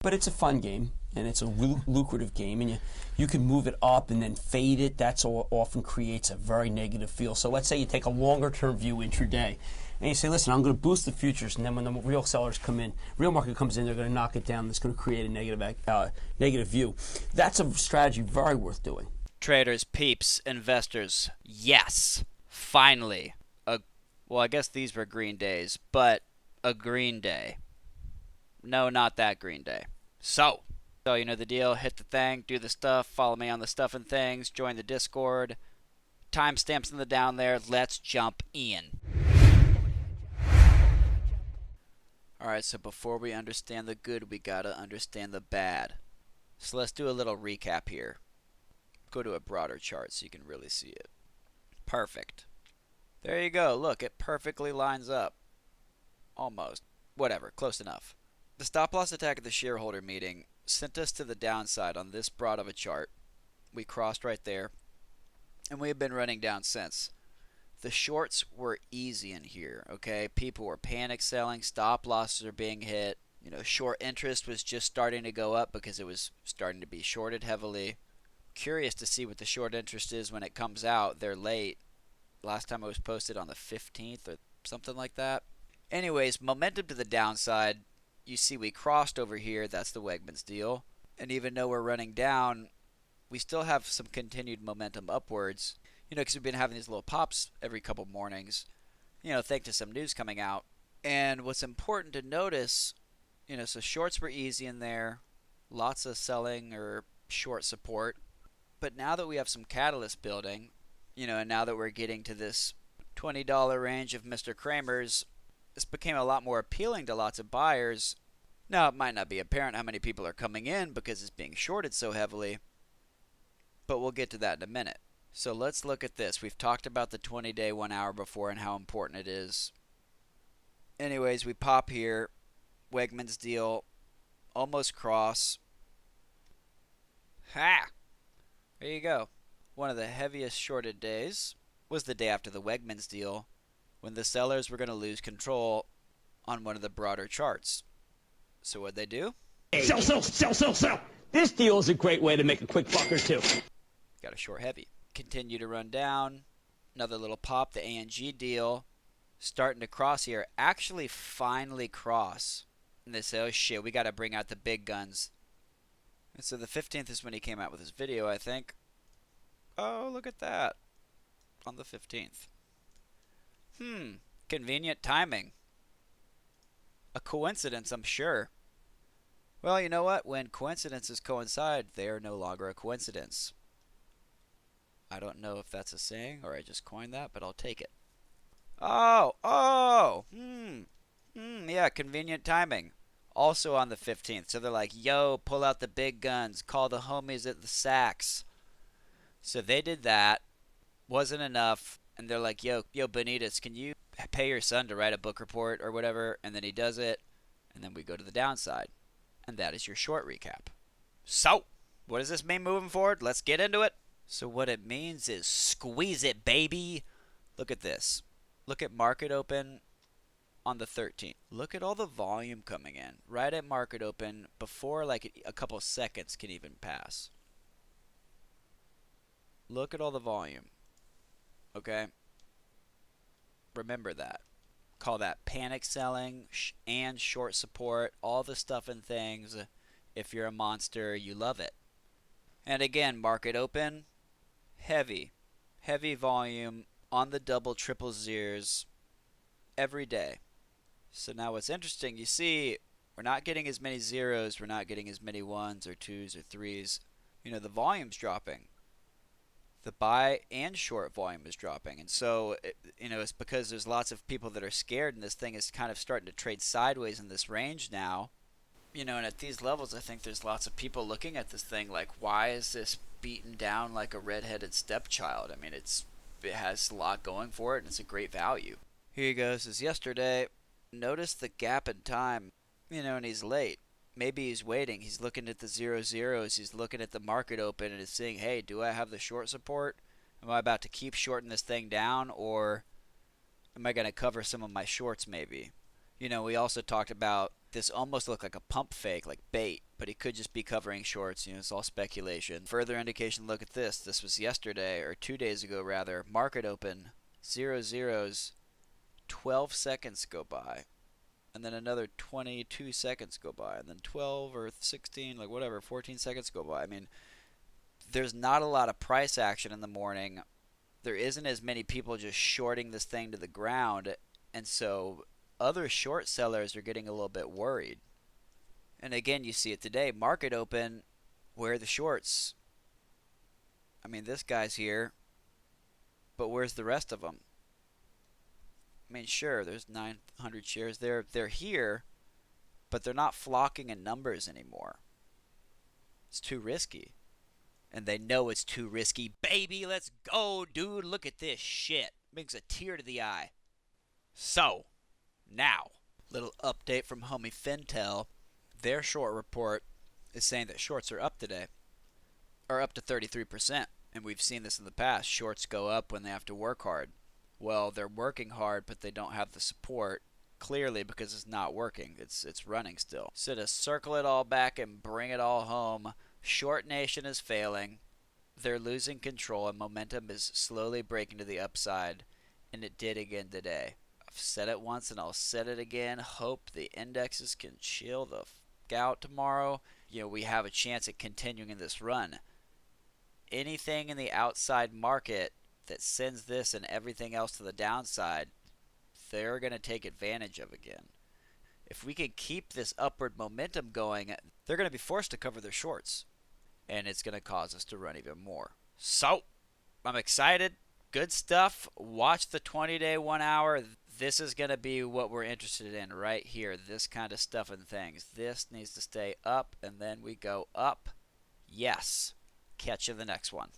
But it's a fun game, and it's a lucrative game, and you can move it up and then fade it. That's often creates a very negative feel. So let's say you take a longer-term view intraday, and you say, listen, I'm going to boost the futures, and then when the real sellers come in, real market comes in, they're going to knock it down. That's going to create a negative view. That's a strategy very worth doing. Traders, peeps, investors, yes, finally. Well, I guess these were green days, but a green day. No, not that green day. So you know the deal. Hit the thing, do the stuff, follow me on the stuff and things, join the Discord. Timestamps in the down there. Let's jump in. Alright, so before we understand the good, we gotta understand the bad. So let's do a little recap here. Go to a broader chart so you can really see it. Perfect. There you go. Look, it perfectly lines up. Almost. Whatever, close enough. The stop-loss attack at the shareholder meeting sent us to the downside on this broad of a chart. We crossed right there, and we have been running down since. The shorts were easy in here, okay? People were panic selling, stop losses are being hit. You know, short interest was just starting to go up because it was starting to be shorted heavily. Curious to see what the short interest is when it comes out. They're late. Last time it was posted on the 15th or something like that. Anyways, momentum to the downside. You see we crossed over here. That's the Wegmans deal. And even though we're running down, we still have some continued momentum upwards. You know, because we've been having these little pops every couple mornings. You know, thanks to some news coming out. And what's important to notice, you know, so shorts were easy in there. Lots of selling or short support. But now that we have some catalyst building, you know, and now that we're getting to this $20 range of Mr. Kramer's, this became a lot more appealing to lots of buyers. Now, it might not be apparent how many people are coming in because it's being shorted so heavily, but we'll get to that in a minute. So let's look at this. We've talked about the 20-day 1 hour before and how important it is. Anyways, we pop here. Wegmans deal. Almost cross. Ha! There you go. One of the heaviest shorted days was the day after the Wegmans deal, when the sellers were going to lose control on one of the broader charts. So what'd they do? Sell, sell, sell, sell, sell. This deal is a great way to make a quick buck or two. Got a short heavy. Continue to run down. Another little pop. The ANG deal starting to cross here. Actually finally cross. And they say, oh shit, we got to bring out the big guns. And so the 15th is when he came out with his video, I think. Oh, look at that. On the 15th. Convenient timing. A coincidence, I'm sure. Well, you know what? When coincidences coincide, they are no longer a coincidence. I don't know if that's a saying or I just coined that, but I'll take it. Yeah, convenient timing. Also on the 15th. So they're like, yo, pull out the big guns. Call the homies at the Saks. So they did that. Wasn't enough. And they're like, yo, Benitez, can you pay your son to write a book report or whatever? And then he does it. And then we go to the downside. And that is your short recap. So, what does this mean moving forward? Let's get into it. So what it means is squeeze it, baby. Look at this. Look at market open on the 13th. Look at all the volume coming in right at market open before like a couple seconds can even pass. Look at all the volume. Okay? Remember that. Call that panic selling and short support. All the stuff and things. If you're a monster, you love it. And again, market open. Heavy volume on the double triple zeros every day. So now what's interesting, you see we're not getting as many zeros, we're not getting as many ones or twos or threes. You know, the volume's dropping. The buy and short volume is dropping. And so, you know, it's because there's lots of people that are scared and this thing is kind of starting to trade sideways in this range now. You know, and at these levels, I think there's lots of people looking at this thing like, why is this beaten down like a redheaded stepchild? I mean, it has a lot going for it, and it's a great value. Here you go. This is yesterday. Notice the gap in time, you know, and he's late. Maybe he's waiting. He's looking at the 0-0s. He's looking at the market open and is saying, hey, do I have the short support? Am I about to keep shorting this thing down, or am I going to cover some of my shorts maybe? You know, we also talked about this almost looked like a pump fake, like bait. but he could just be covering shorts. It's all speculation. Further indication, look at this. This was yesterday, or 2 days ago rather. Market open, 0 zeros, 12 seconds go by. And then another 22 seconds go by. And then 12 or 16, like whatever, 14 seconds go by. I mean, there's not a lot of price action in the morning. There isn't as many people just shorting this thing to the ground. And so other short sellers are getting a little bit worried. And again, you see it today. Market open, where are the shorts? I mean, this guy's here, but where's the rest of them? I mean, sure, there's 900 shares there. They're here, but they're not flocking in numbers anymore. It's too risky. And they know it's too risky. Baby, let's go, dude. Look at this shit. Brings a tear to the eye. So, now, little update from homie Fintel. Their short report is saying that shorts are up today, or up to 33%. And we've seen this in the past. Shorts go up when they have to work hard. Well, they're working hard, but they don't have the support, clearly because it's not working. It's running still. So to circle it all back and bring it all home, Short Nation is failing. They're losing control, and momentum is slowly breaking to the upside, and it did again today. I've said it once, and I'll say it again. Hope the indexes can chill the out tomorrow. We have a chance at continuing in this run. Anything in the outside market that sends this and everything else to the downside, they're going to take advantage of again. If we can keep this upward momentum going, they're going to be forced to cover their shorts, and it's going to cause us to run even more. So, I'm excited. Good stuff. Watch the 20-day 1 hour. This is going to be what we're interested in right here. This kind of stuff and things. This needs to stay up, and then we go up. Yes. Catch you in the next one.